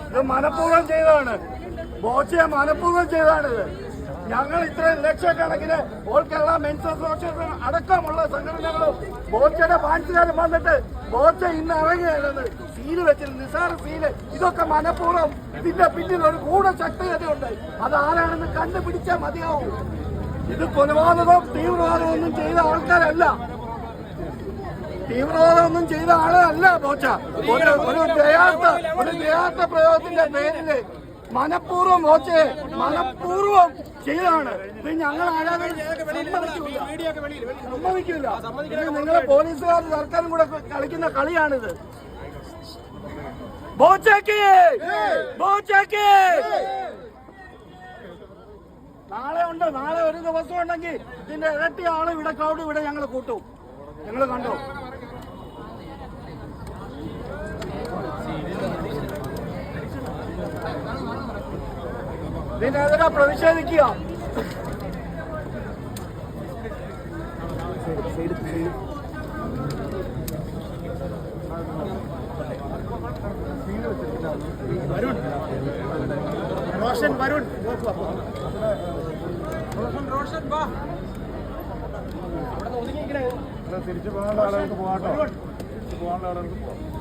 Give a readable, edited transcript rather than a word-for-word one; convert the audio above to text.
ഇത് മനഃപൂർവ്വം ചെയ്തതാണ്. ബോച്ചയെ മനഃപൂർവ്വം ചെയ്തതാണിത്. ഞങ്ങൾ ഇത്രയും ലക്ഷക്കണക്കിന് ഓൾ കേരള മെൻസ് അസോസിയേഷൻ അടക്കമുള്ള സംഘടനകളും ബോച്ചയുടെ ഫാൻസുകാരും വന്നിട്ട് ബോച്ച ഇന്ന് ഇറങ്ങിയത് സീല് വെച്ചിരുന്നു, നിസാര സീല്. ഇതൊക്കെ മനഃപൂർവ്വം. ഇതിന്റെ പിന്നിൽ ഒരു ഗൂഢശക്തിയുണ്ട്. അതാരാണെന്ന് കണ്ടുപിടിച്ചാൽ മതിയാവും. ഇത് കൊലപാതകവും തീവ്രവാദവും ഒന്നും ചെയ്ത ആൾക്കാരല്ല, തീവ്രവാദമൊന്നും ചെയ്ത ആളല്ല ബോച്ച. ഒരു ദയാർത്ഥ പ്രയോഗത്തിന്റെ പേരില് മനഃപൂർവ്വം ബോച്ചയെ മനഃപൂർവ്വം ചെയ്താണ്. ഇത് ഞങ്ങൾ ആരാധന സമ്മതിക്കില്ല. ഇത് നിങ്ങളെ പോലീസുകാരും സർക്കാരും കൂടെ കളിക്കുന്ന കളിയാണിത്. ബോച്ചയ്ക്ക് നാളെ ഉണ്ട്. നാളെ ഒരു ദിവസം ഉണ്ടെങ്കിൽ ഇതിന്റെ ഇരട്ടി ആള് ഇവിടെ ക്രൗഡ് ഇവിടെ ഞങ്ങൾ കൂട്ടും. ഞങ്ങൾ കണ്ടോ? ഇതിനെതിരെ പ്രതിഷേധിക്കുക. റോഷൻ വരുൺ തിരിച്ചു പോകാനുള്ള ആളുകൾക്ക് പോകാട്ടോ. തിരിച്ചു പോകാനുള്ള ആളുകൾക്ക് പോകാം.